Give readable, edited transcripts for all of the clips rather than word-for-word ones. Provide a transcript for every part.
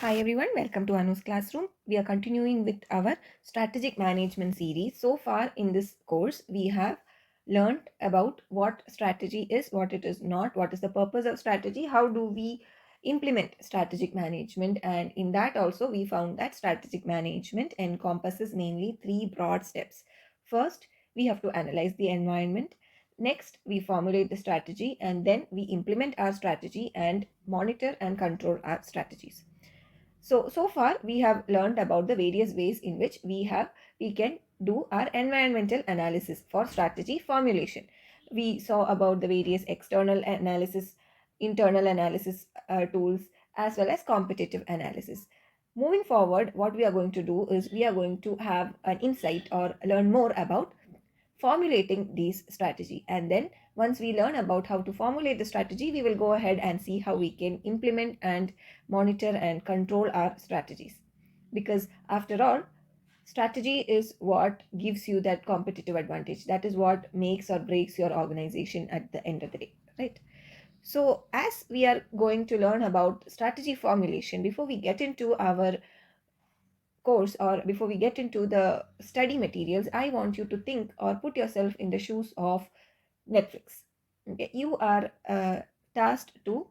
Hi everyone, welcome to Anu's classroom. We are continuing with our strategic management series. So far in this course, we have learned about what strategy is, what it is not, what is the purpose of strategy, how do we implement strategic management, and in that also we found that strategic management encompasses mainly three broad steps. First, we have to analyze the environment. Next, we formulate the strategy and then we implement our strategy and monitor and control our strategies. So far we have learned about the various ways in which we can do our environmental analysis for strategy formulation. We saw about the various external analysis, internal analysis tools, as well as competitive analysis. Moving forward, what we are going to do is we are going to have an insight or learn more about formulating these strategy, and then once we learn about how to formulate the strategy, we will go ahead and see how we can implement and monitor and control our strategies, because after all, strategy is what gives you that competitive advantage. That is what makes or breaks your organization at the end of the day, right? So as we are going to learn about strategy formulation, before we get into our course or before we get into the study materials, I want you to think or put yourself in the shoes of Netflix. Okay, you are tasked to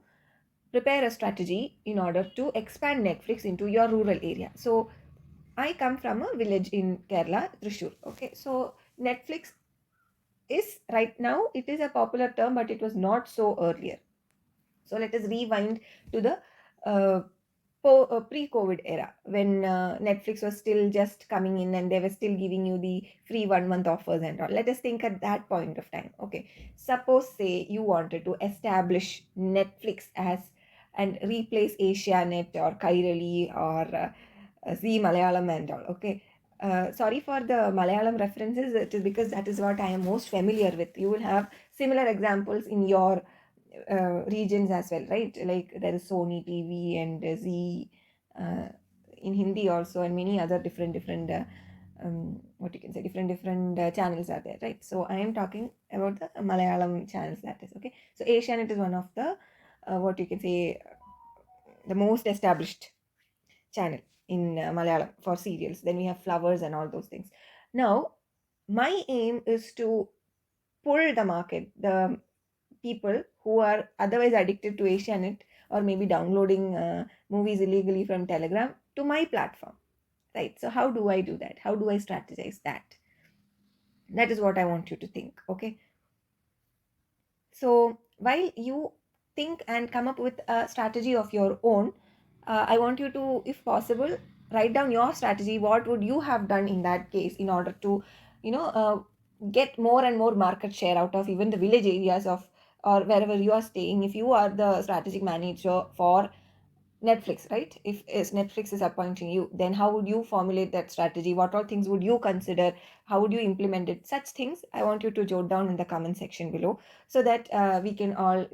prepare a strategy in order to expand Netflix into your rural area. So I come from a village in Kerala, Thrissur. Okay, so Netflix is right now, it is a popular term, but it was not so earlier. So let us rewind to the uh, pre-COVID era when Netflix was still just coming in and they were still giving you the free 1 month offers and all. Let us think at that point of time. Okay, suppose say you wanted to establish Netflix as and replace Asianet or Kairali or Zee Malayalam and all. Okay. Sorry for the Malayalam references. It is because that is what I am most familiar with. You will have similar examples in your regions as well, right? Like there is Sony TV and Z uh, in Hindi also, and many other different what you can say, different channels are there, right? So I am talking about the Malayalam channels, that is okay. So Asianet is one of the what you can say, the most established channel in Malayalam for serials. Then we have Flowers and all those things. Now, my aim is to pull the market, the people who are otherwise addicted to Asianet or maybe downloading movies illegally from Telegram to my platform, right? So, how do I do that? How do I strategize that? That is what I want you to think, okay? So, while you think and come up with a strategy of your own, I want you to, if possible, write down your strategy. What would you have done in that case in order to, you know, get more and more market share out of even the village areas of or wherever you are staying? If you are the strategic manager for Netflix, right? If Netflix is appointing you, then how would you formulate that strategy? What all things would you consider? How would you implement it? Such things I want you to jot down in the comment section below, so that we can all,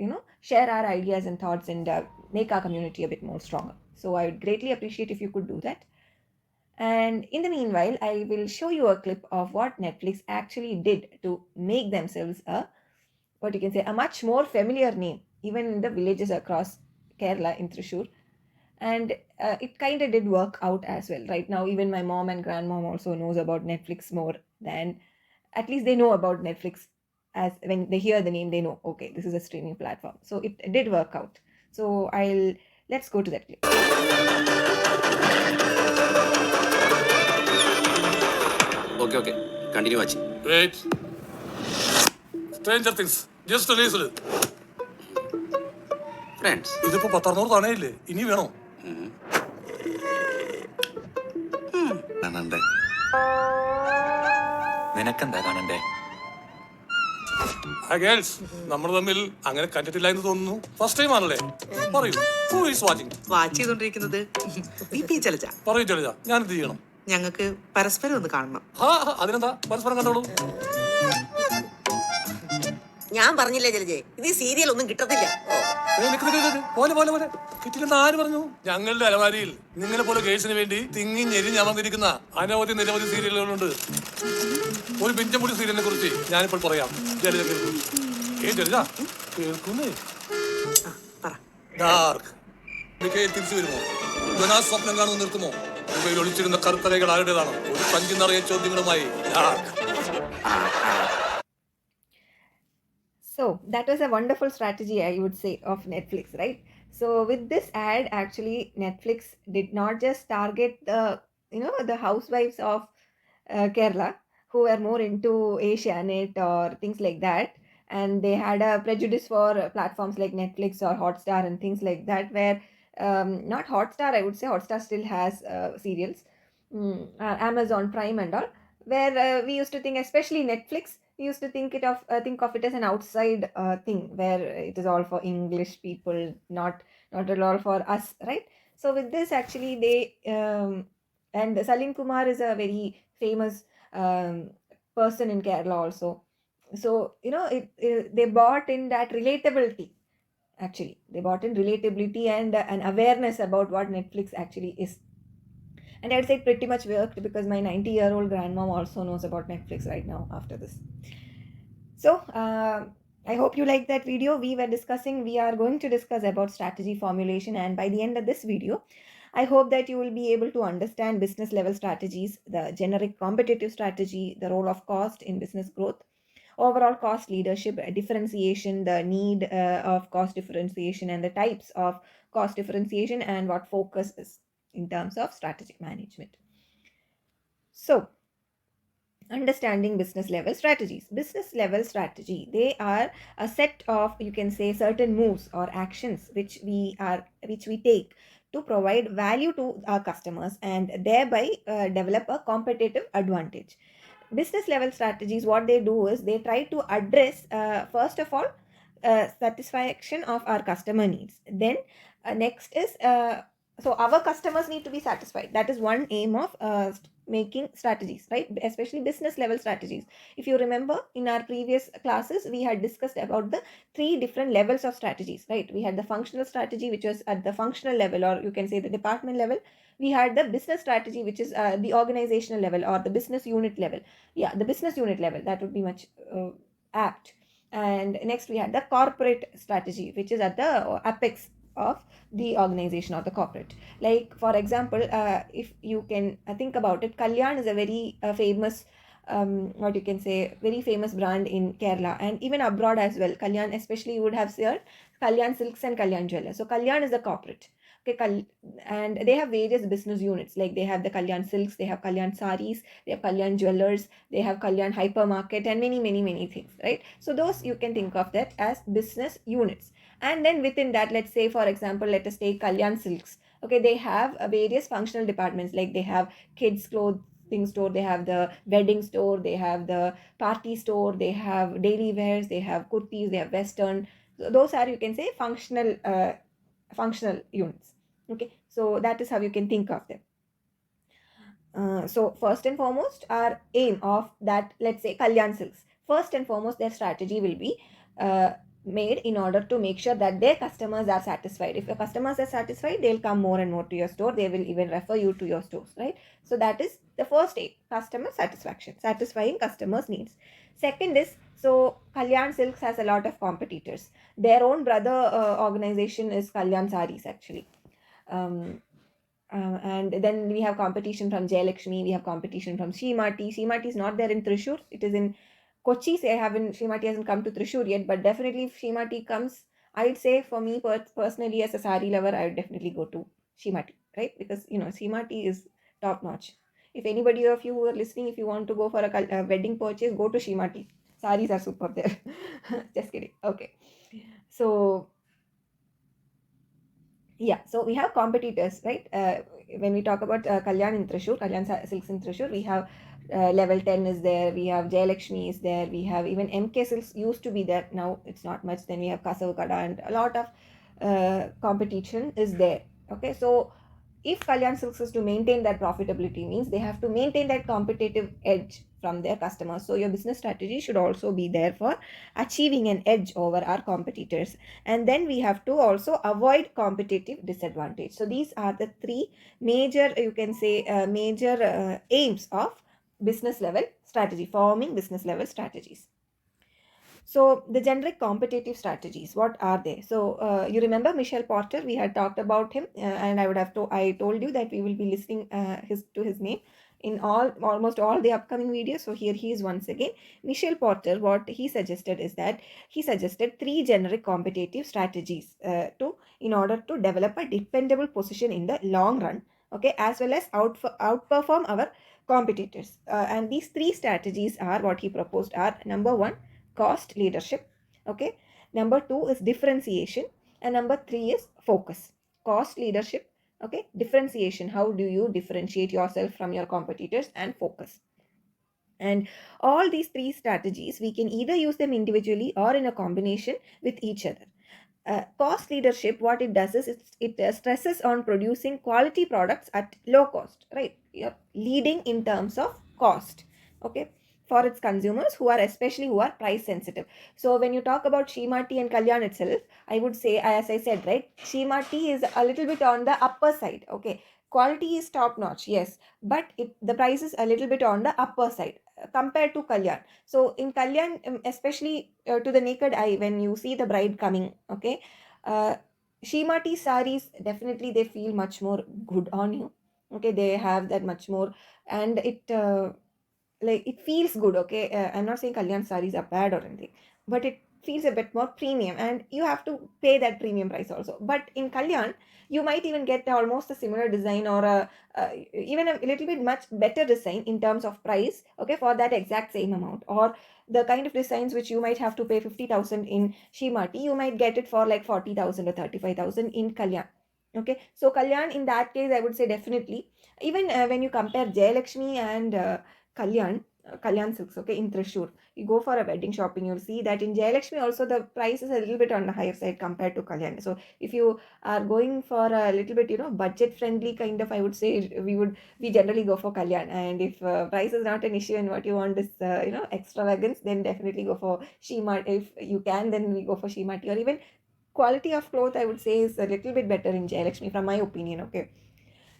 share our ideas and thoughts and make our community a bit more stronger. So I would greatly appreciate if you could do that. And in the meanwhile, I will show you a clip of what Netflix actually did to make themselves a, what you can say, a much more familiar name, even in the villages across Kerala in Thrissur. And it kind of did work out as well. Right now, even my mom and grandmom also knows about Netflix more than, at least they know about Netflix. As when they hear the name, they know, okay, this is a streaming platform. So it did work out. So let's go to that clip. Okay, okay. Continue watching. Wait. Stranger Things. Just released. Friends. ഇതിപ്പോ 1600 തവണയില്ലേ? ഇനി വേണോ? കാണണ്ടേ? നിനക്കെന്താ കാണണ്ടേ? Girls, നമ്മൾ തമ്മിൽ അങ്ങനെ കണ്ടിട്ടില്ല എന്ന് തോന്നുന്നു. ഫസ്റ്റ് ടൈം ആണല്ലേ? പറയൂ. Who is watching? വാച്ച് ചെയ്തോണ്ടിരിക്കുന്നത് ചലച്ച. പറയൂ ചലിജ, ഞാൻ എന്ത് ചെയ്യണം? ഞങ്ങൾക്ക് പരസ്പരം ഒന്ന് കാണണം. അതിനെന്താ, പരസ്പരം കണ്ടോളൂ. ഞാൻ പറഞ്ഞില്ലേ ജലജെ, ഇത് സീരിയൽ ഒന്നും കിട്ടത്തില്ല. പോലെ പോലെ പോലെ കിട്ടില്ലെന്ന് ആര് പറഞ്ഞു? ഞങ്ങളുടെ അലമാരിയിൽ നിങ്ങളെ പോലെ ഗേൾസിന് വേണ്ടി തിങ്ങി ഞെരിഞ്ഞ് അമർന്നിരിക്കുന്ന അനവധി നിരവധി സീരിയലുകളുണ്ട്. ഒരു പിഞ്ചമുടി സീരിയലിനെ കുറിച്ച് ഞാനിപ്പോൾ പറയാം. ജലജ കേൾക്കൂ. ജലജ കേൾക്കുന്നേ. പറ. ഡാർക്ക്, മിക്കയിൽ തിരിച്ചു വരുമോ? ധ്വനാ സ്വപ്നം കാണുമെന്ന് നിർത്തുമോ? ഇവയിൽ ഒളിച്ചിരുന്ന കറുത്തലകൾ ആരുടേതാണോ? ഒരു പഞ്ചു നിറയെ ചോദ്യങ്ങളുമായി So that was a wonderful strategy, I would say, of Netflix, right? So with this ad, actually, Netflix did not just target the housewives of Kerala who were more into Asianet or things like that, and they had a prejudice for platforms like Netflix or Hotstar and things like that, where not Hotstar, I would say Hotstar still has serials, Amazon Prime and all, where we used to think, especially Netflix, we used to think of it as an outside thing where it is all for English people, not at all for us, right? So with this, actually, and Salim Kumar is a very famous person in Kerala also. So they bought in that relatability. Actually, they bought in relatability and an awareness about what Netflix actually is. And I'd say it pretty much worked because my 90-year-old grandmom also knows about Netflix right now after this. So I hope you liked that video. We are going to discuss about strategy formulation, and by the end of this video, I hope that you will be able to understand business level strategies, the generic competitive strategy, the role of cost in business growth, overall cost leadership, differentiation, the need of cost differentiation, and the types of cost differentiation, and what focus is in terms of strategic management. So, understanding business level strategies. Business level strategy, they are a set of, you can say, certain moves or actions which we take to provide value to our customers and thereby develop a competitive advantage. Business level strategies, what they do is they try to address, first of all, satisfaction of our customer needs. Then next is, so our customers need to be satisfied. That is one aim of making strategies, right? Especially business level strategies. If you remember, in our previous classes we had discussed about the three different levels of strategies, right? We had the functional strategy, which was at the functional level, or you can say the department level. We had the business strategy, which is the organizational level or the business unit level. Yeah, the business unit level, that would be much apt. And next we had the corporate strategy, which is at the apex of the organization or the corporate. Like, for example, if you can think about it, Kalyan is a very famous, what you can say, very famous brand in Kerala and even abroad as well. Kalyan, especially, you would have heard Kalyan Silks and Kalyan Jewelers. So Kalyan is the corporate. Okay, and they have various business units. Like, they have the Kalyan Silks, they have Kalyan Saris, they have Kalyan Jewelers, they have Kalyan Hypermarket, and many things, right? So those, you can think of that as business units. And then within that, let's say, for example, let us take Kalyan Silks. Okay, they have various functional departments. Like, they have kids clothing store, they have the wedding store, they have the party store, they have daily wears, they have kurtis, they have western. So those are, you can say, functional units. Okay, so that is how you can think of them. So first and foremost, our aim of that, let's say, Kalyan Silks, first and foremost, their strategy will be made in order to make sure that their customers are satisfied. If your customers are satisfied, they'll come more and more to your store. They will even refer you to your stores, right? So that is the first aim: customer satisfaction, satisfying customers' needs. Second is, so Kalyan Silks has a lot of competitors. Their own brother organization is Kalyan Saris, actually. And then we have competition from Jayalakshmi, we have competition from Shrimati. Shrimati is not there in Thrissur, it is in Kochi. Shrimati hasn't come to Thrissur yet, but definitely if Shrimati comes, I'd say, for me personally, as a sari lover, I would definitely go to Shrimati, right? Because Shrimati is top notch. If anybody of you who are listening, if you want to go for a wedding purchase, go to Shrimati. Saris are superb there. Just kidding. Okay. So yeah, so we have competitors, right? When we talk about Kalyan in Thrissur, Kalyan Silks in Thrissur, we have level 10 is there, we have Jayalakshmi is there, we have even MK Silks used to be there, now it's not much. Then we have Kasavakada, and a lot of competition is there. Okay, so if Kalyan Silks is to maintain that profitability, means they have to maintain that competitive edge from their customers. So your business strategy should also be there for achieving an edge over our competitors. And then we have to also avoid competitive disadvantage. So these are the three major, you can say, major aims of business level strategy, forming business level strategies. So the generic competitive strategies, what are they? So you remember Michel Porter? We had talked about him, and I told you that we will be listening his name in almost all the upcoming videos. So here he is once again. Michel Porter, what he suggested is that he suggested three generic competitive strategies to in order to develop a dependable position in the long run. Okay, as well as outperform our competitors. And these three strategies are what he proposed are: number one, cost leadership. Okay, number two is differentiation, and number three is focus. Cost leadership, okay, differentiation, how do you differentiate yourself from your competitors, and focus. And all these three strategies, we can either use them individually or in a combination with each other. Cost leadership, what it does is it stresses on producing quality products at low cost, right? You're leading in terms of cost, okay, for its consumers who are price sensitive. So when you talk about Shima Tea and Kalyan itself, I would say, as I said, right, Shima Tea is a little bit on the upper side, okay. Quality is top notch, yes, but the price is a little bit on the upper side compared to Kalyan. So in Kalyan, especially to the naked eye, when you see the bride coming, okay, uh, Shima Tea saris, definitely they feel much more good on you. Okay, they have that much more, and it feels good. Okay, I'm not saying Kalyan saris are bad or anything, but it feels a bit more premium, and you have to pay that premium price also. But in Kalyan, you might even get almost a similar design or even a little bit much better design in terms of price, okay, for that exact same amount. Or the kind of designs which you might have to pay 50,000 in Shimati, you might get it for like 40,000 or 35,000 in Kalyan. Okay, so Kalyan, in that case, I would say definitely. Even when you compare Jayalakshmi and Kalyan, Kalyan Silks, okay, in Thrissur, you go for a wedding shopping, you'll see that in Jayalakshmi also the price is a little bit on the higher side compared to Kalyan. So if you are going for a little bit, budget friendly kind of, I would say we generally go for Kalyan. And if price is not an issue and what you want is, extravagance, then definitely go for Shima. If you can, then we go for Shimati. Or even quality of cloth, I would say, is a little bit better in Jayalakshmi, from my opinion, okay.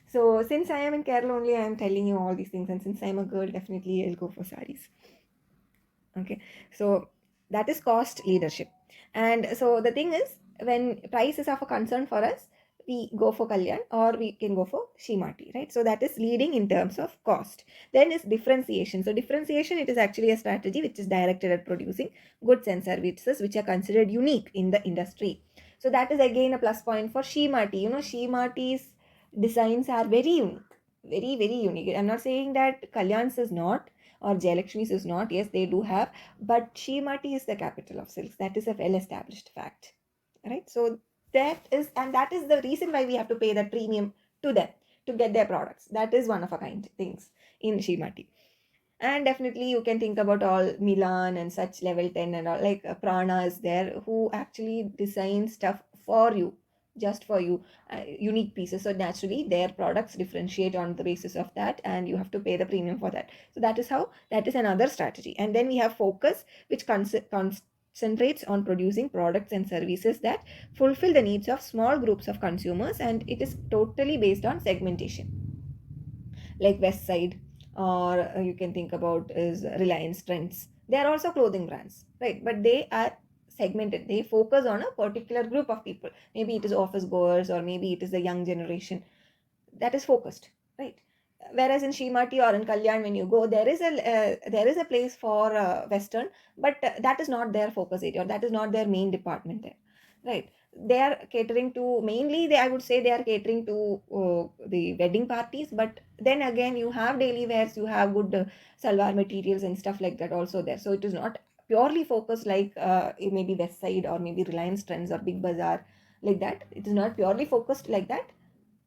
So since I am in Kerala only, I am telling you all these things, and since I am a girl, definitely I'll go for saris. Okay, so that is cost leadership. And so the thing is, when price is of a concern for us, we go for Kalyan or we can go for Shimati, right? So that is leading in terms of cost. Then is differentiation. So differentiation, it is actually a strategy which is directed at producing goods and services which are considered unique in the industry. So that is again a plus point for Shimati. Shimati's designs are very unique, very very unique. I'm not saying that Kalyan's is not, or Jayalakshmi's is not. Yes, they do have, but Shimati is the capital of silks. That is a well-established fact, right? So that is the reason why we have to pay that premium to them to get their products. That is one of a kind things in Shimati. And definitely you can think about all Milan and such level 10 and all, like Prana is there, who actually design stuff for you, just for you, unique pieces. So naturally their products differentiate on the basis of that, and you have to pay the premium for that. So that is another strategy. And then we have focus, which concentrates on producing products and services that fulfill the needs of small groups of consumers, and it is totally based on segmentation, like West Side, or you can think about is Reliance Trends. They are also clothing brands, right? But they are segmented. They focus on a particular group of people. Maybe it is office goers, or maybe it is the young generation that is focused, right? Whereas in Shimati or in Kalyan, when you go, there is a place for Western, but that is not their focus area, or that is not their main department there, right? They are catering to mainly, I would say they are catering to the wedding parties. But then again, you have daily wears, you have good salwar materials and stuff like that also there. So it is not purely focused like maybe West Side or maybe Reliance Trends or Big Bazaar, like that. It is not purely focused like that,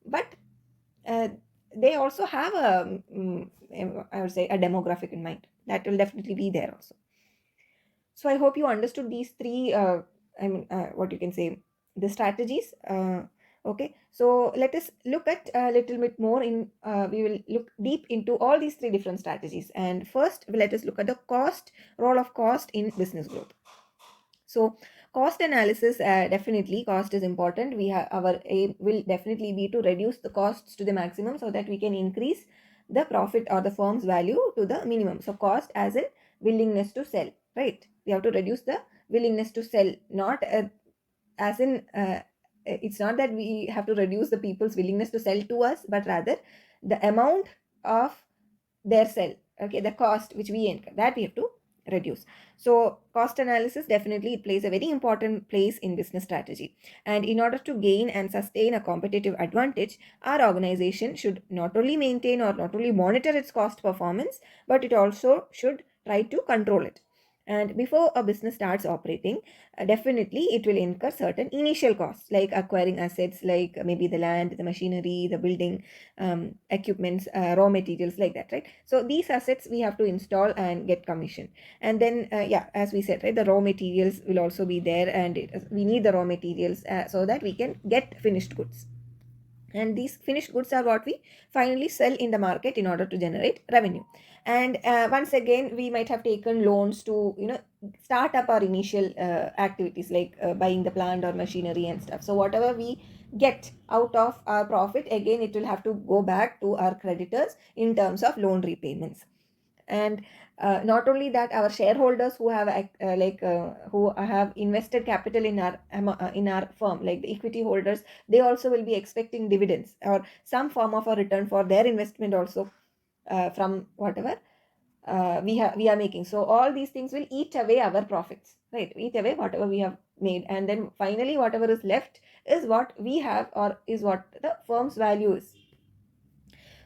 but uh, they also have I would say, a demographic in mind that will definitely be there also. So I hope you understood these three, what you can say, the strategies. Okay, so let us look at a little bit more in, we will look deep into all these three different strategies. And first, let us look at the role of cost in business growth. So cost analysis, definitely cost is important. We have, our aim will definitely be to reduce the costs to the maximum so that we can increase the profit or the firm's value to the minimum. So cost as in willingness to sell, right? We have to reduce the willingness to sell, not as in it's not that we have to reduce the people's willingness to sell to us, but rather the amount of their sell, okay, the cost which we incur, that we have to reduce. So cost analysis definitely it plays a very important place in business strategy, and in order to gain and sustain a competitive advantage, our organization should not only maintain or not only monitor its cost performance, but it also should try to control it. And before a business starts operating, definitely it will incur certain initial costs like acquiring assets, like maybe the land, the machinery, the building, equipments, raw materials, like that, right? So these assets we have to install and get commission. And then yeah, as we said, right, the raw materials will also be there, and we need the raw materials so that we can get finished goods. And these finished goods are what we finally sell in the market in order to generate revenue. And once again, we might have taken loans to start up our initial activities, like buying the plant or machinery and stuff. So whatever we get out of our profit, again it will have to go back to our creditors in terms of loan repayments. And not only that, our shareholders who have who have invested capital in our firm, like the equity holders, they also will be expecting dividends or some form of a return for their investment also, from whatever we are making. So all these things will eat away our profits, right? Eat away whatever we have made, and then finally whatever is left is what we have, or is what the firm's value is.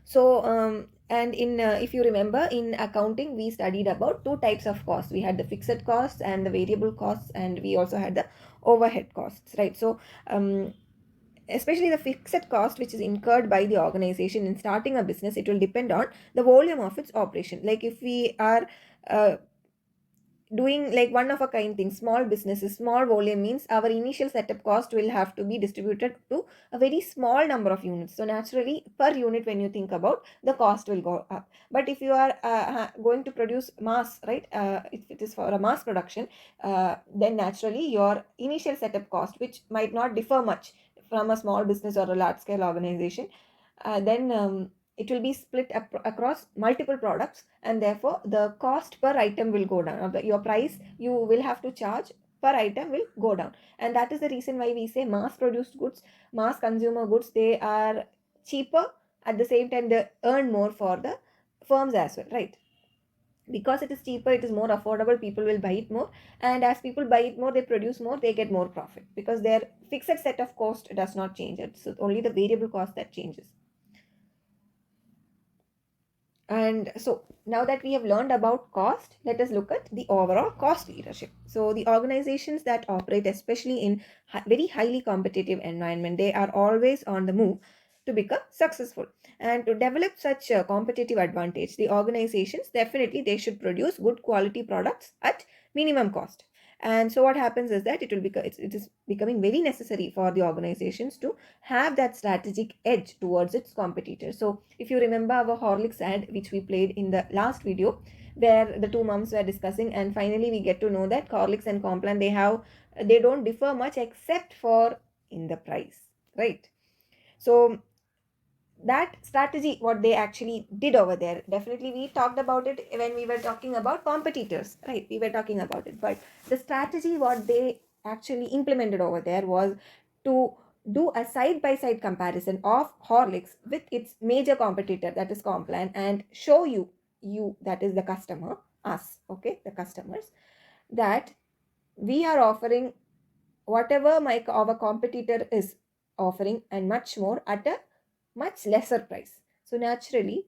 So, and in if you remember, in accounting, we studied about two types of costs. We had the fixed costs and the variable costs, and we also had the overhead costs, right? So, especially the fixed cost which is incurred by the organization in starting a business, it will depend on the volume of its operation. Like if we are uh, doing like one of a kind thing, small businesses, small volume, means our initial setup cost will have to be distributed to a very small number of units. So naturally, per unit, when you think about, the cost will go up. But if you are going to produce mass, right, if it is for a mass production, then naturally your initial setup cost, which might not differ much from a small business or a large scale organization, then it will be split up across multiple products, and therefore the cost per item will go down, or your price you will have to charge per item will go down. And that is the reason why we say mass produced goods, mass consumer goods, they are cheaper, at the same time they earn more for the firms as well, right? Because it is cheaper, it is more affordable, people will buy it more, and as people buy it more, they produce more, they get more profit, because their fixed set of cost does not change. It's only the variable cost that changes. And so now that we have learned about cost, let us look at the overall cost leadership. So the organizations that operate, especially in very highly competitive environment, they are always on the move to become successful. And to develop such a competitive advantage, the organizations definitely they should produce good quality products at minimum cost. And so what happens is that it is becoming very necessary for the organizations to have that strategic edge towards its competitors. So if you remember our Horlicks ad which we played in the last video, where the two moms were discussing, and finally we get to know that Horlicks and Complan, they don't differ much except for in the price, right? So that strategy, what they actually did over there, definitely we talked about it when we were talking about competitors, right? We were talking about it, but the strategy what they actually implemented over there was to do a side by side comparison of Horlicks with its major competitor, that is Complan, and show you that is the customer, us, okay, the customers, that we are offering whatever our competitor is offering and much more at a much lesser price. So naturally,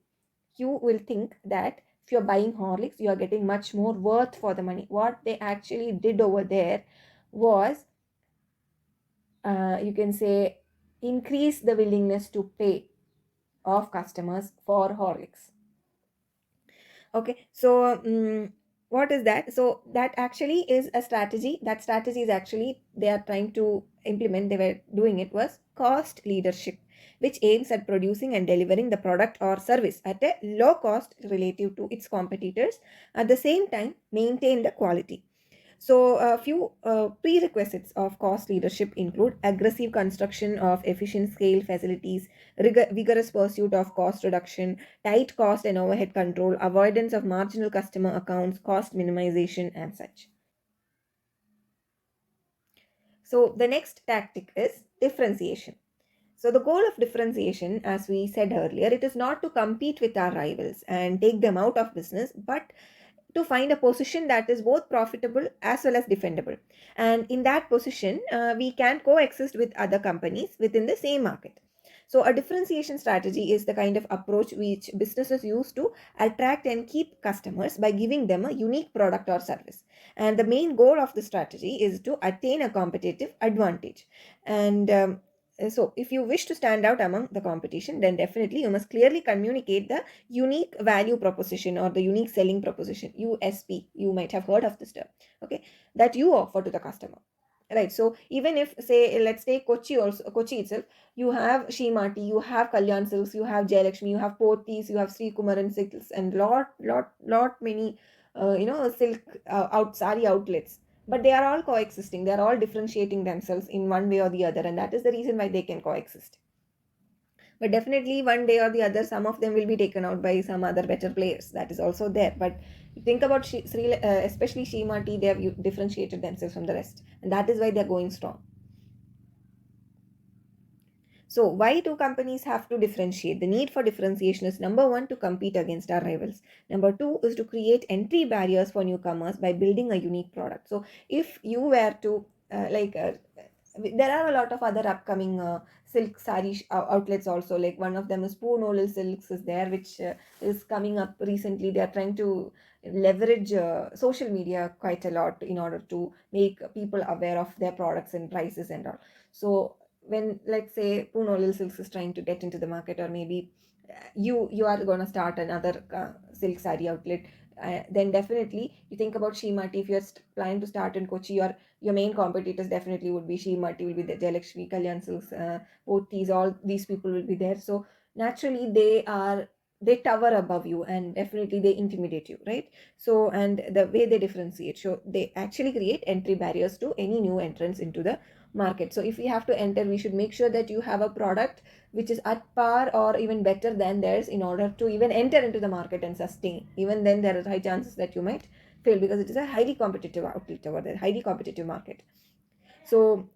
you will think that if you're buying Horlicks, you are getting much more worth for the money. What they actually did over there was, you can say, increase the willingness to pay of customers for Horlicks. Okay, so what is that? So that actually is a strategy. That strategy is actually they are trying to implement. They were doing it was cost leadership, which aims at producing and delivering the product or service at a low cost relative to its competitors. At the same time, maintain the quality. So, a few prerequisites of cost leadership include aggressive construction of efficient scale facilities, vigorous pursuit of cost reduction, tight cost and overhead control, avoidance of marginal customer accounts, cost minimization, and such. So the next tactic is differentiation. So the goal of differentiation, as we said earlier, it is not to compete with our rivals and take them out of business, but to find a position that is both profitable as well as defendable. And in that position, we can coexist with other companies within the same market. So a differentiation strategy is the kind of approach which businesses use to attract and keep customers by giving them a unique product or service. And the main goal of the strategy is to attain a competitive advantage. And so if you wish to stand out among the competition, then definitely you must clearly communicate the unique value proposition or the unique selling proposition, USP. You might have heard of this term, okay, that you offer to the customer, right? So even if, say, let's take Kochi, also Kochi itself, you have Shimati, you have Kalyan Silks, you have Jayalakshmi, you have Pothis, you have Sri Kumaran Silks, and lot many silk sari outlets. But they are all coexisting, they are all differentiating themselves in one way or the other, and that is the reason why they can coexist. But definitely one day or the other, some of them will be taken out by some other better players. That is also there. But think about especially Shima Tea, they have differentiated themselves from the rest, and that is why they are going strong. So, why do companies have to differentiate? The need for differentiation is number one, to compete against our rivals. Number two is to create entry barriers for newcomers by building a unique product. So, if you were to there are a lot of other upcoming silk sari outlets also. Like one of them is Poonolil Silks is there, which is coming up recently. They are trying to leverage social media quite a lot in order to make people aware of their products and prices and all. So when, let's say, Poonolil Silks is trying to get into the market, or maybe you are going to start another silk sari outlet, then definitely you think about Shimati. If you're planning to start in Kochi, your main competitors definitely would be Shimati, will be the Jayalakshmi, Kalyan Silks, both these, all these people will be there. So naturally they tower above you, and definitely they intimidate you, right? So, and the way they differentiate, so they actually create entry barriers to any new entrants into the market. So if we have to enter, we should make sure that you have a product which is at par or even better than theirs in order to even enter into the market and sustain. Even then there are high chances that you might fail, because it is a highly competitive outlet over there, highly competitive market. So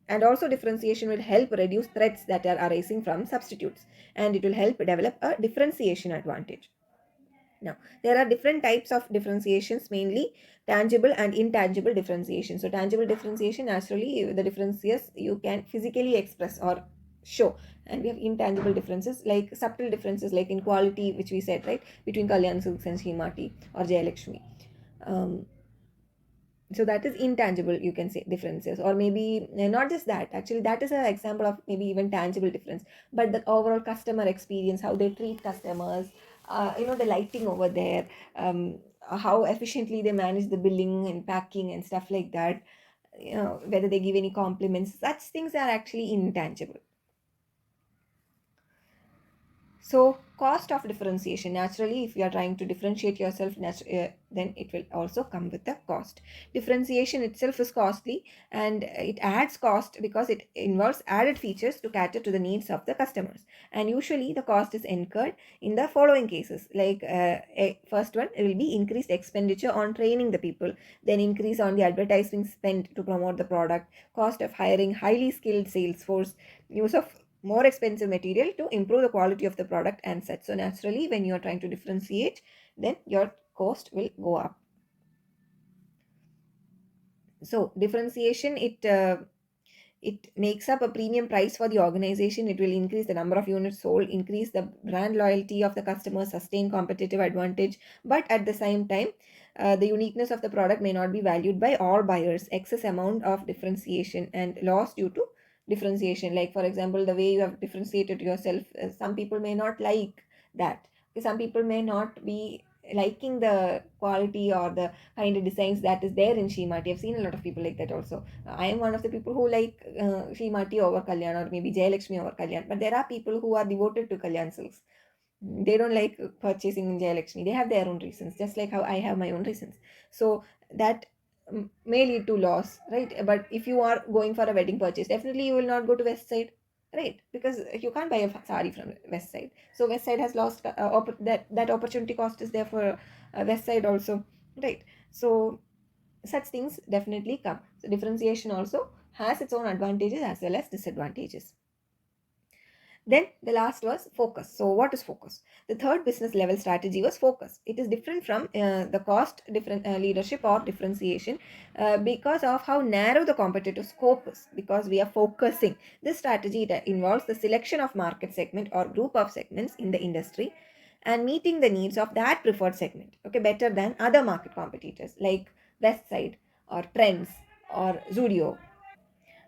and also differentiation will help reduce threats that are arising from substitutes, and it will help develop a differentiation advantage. Now, there are different types of differentiations, mainly tangible and intangible differentiation. So, tangible differentiation, naturally, the differences you can physically express or show. And we have intangible differences, like subtle differences, like in quality, which we said, right, between Kalyan Silks and Shimati or Jayalakshmi. So that is intangible, you can say, differences. Or maybe not just that, actually that is an example of maybe even tangible difference, but the overall customer experience, how they treat customers, the lighting over there, how efficiently they manage the billing and packing and stuff like that, whether they give any compliments, such things are actually intangible. So, cost of differentiation. Naturally, if you are trying to differentiate yourself, then it will also come with a cost. Differentiation itself is costly, and it adds cost because it involves added features to cater to the needs of the customers. And usually, the cost is incurred in the following cases. Like first one, it will be increased expenditure on training the people, then increase on the advertising spend to promote the product, cost of hiring highly skilled sales force, use of more expensive material to improve the quality of the product and such. So naturally, when you are trying to differentiate, then your cost will go up. So differentiation, it makes up a premium price for the organization. It will increase the number of units sold, increase the brand loyalty of the customer, sustain competitive advantage. But at the same time, the uniqueness of the product may not be valued by all buyers. Excess amount of differentiation and loss due to differentiation, like for example, the way you have differentiated yourself, some people may not like that. Some people may not be liking the quality or the kind of designs that is there in Shimati. I've seen a lot of people like that also. I am one of the people who like Shimati over Kalyan, or maybe Jayalakshmi over Kalyan. But there are people who are devoted to Kalyan silks. They don't like purchasing in Jayalakshmi. They have their own reasons, just like how I have my own reasons. So that may lead to loss, right? But if you are going for a wedding purchase, definitely you will not go to West Side, right? Because you can't buy a sari from West Side. So West Side has lost that opportunity cost is there for West Side also, right? So such things definitely come. So differentiation also has its own advantages as well as disadvantages. Then the last was focus. So what is focus? The third business level strategy was focus. It is different from the cost different leadership or differentiation because of how narrow the competitive scope is. Because we are focusing, this strategy that involves the selection of market segment or group of segments in the industry and meeting the needs of that preferred segment. Okay, better than other market competitors like Westside or Trends or Zudio.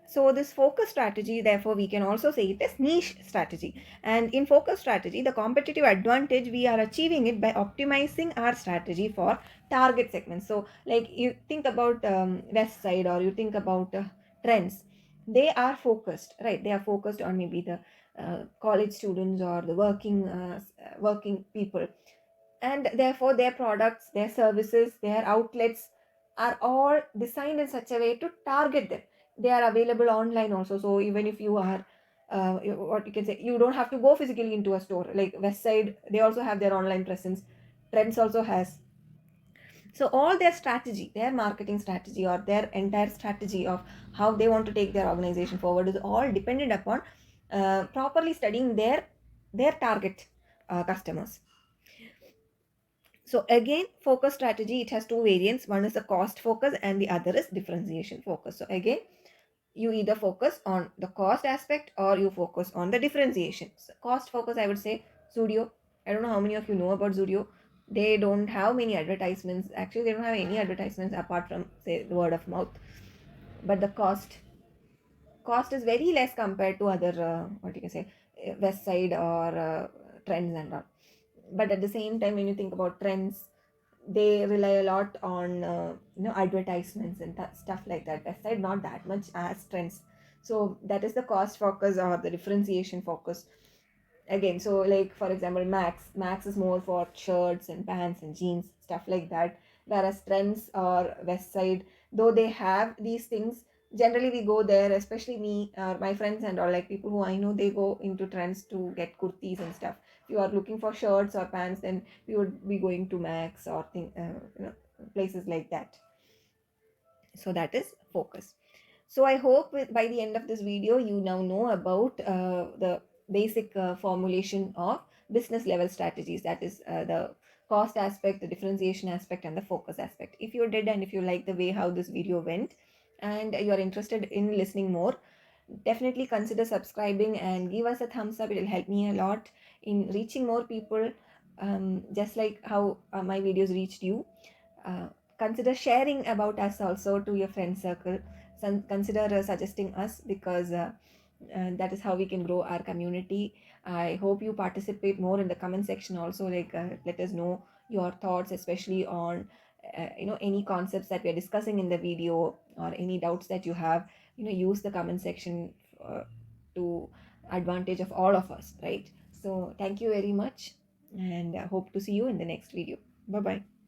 So this focus strategy, therefore, we can also say it as niche strategy. And in focus strategy, the competitive advantage, we are achieving it by optimizing our strategy for target segments. So like you think about West Side or you think about Trends, they are focused, right? They are focused on maybe the college students or the working people, and therefore their products, their services, their outlets are all designed in such a way to target them. They are available online also, so even if you are what you can say, you don't have to go physically into a store. Like West Side, they also have their online presence. Trends also has. So all their strategy, their marketing strategy or their entire strategy of how they want to take their organization forward is all dependent upon properly studying their target customers. So again, focus strategy, it has two variants. One is the cost focus and the other is differentiation focus. So again, you either focus on the cost aspect or you focus on the differentiation. So cost focus, I would say Zudio. I don't know how many of you know about Zudio. They don't have many advertisements. Actually, they don't have any advertisements apart from say the word of mouth. But the cost is very less compared to other what you can say West Side or Trends and all. But at the same time, when you think about Trends, they rely a lot on advertisements and stuff like that. West Side not that much as Trends. So that is the cost focus or the differentiation focus. Again, so like for example, Max is more for shirts and pants and jeans, stuff like that. Whereas Trends or West Side, though they have these things, generally we go there, especially me or my friends and all, like people who I know, they go into Trends to get kurtis and stuff. If you are looking for shirts or pants, then we would be going to Max or places like that. So that is focus. So I hope by the end of this video, you now know about the basic formulation of business level strategies. That is the cost aspect, the differentiation aspect, and the focus aspect. If you did and if you like the way how this video went and you are interested in listening more, definitely consider subscribing and give us a thumbs up. It will help me a lot in reaching more people, just like how my videos reached you. uh, Consider sharing about us also to your friend circle. Consider suggesting us, because that is how we can grow our community. I hope you participate more in the comment section also, like let us know your thoughts, especially on any concepts that we are discussing in the video, or any doubts that you have. Use the comment section to advantage of all of us, right? So thank you very much, and hope to see you in the next video. Bye bye.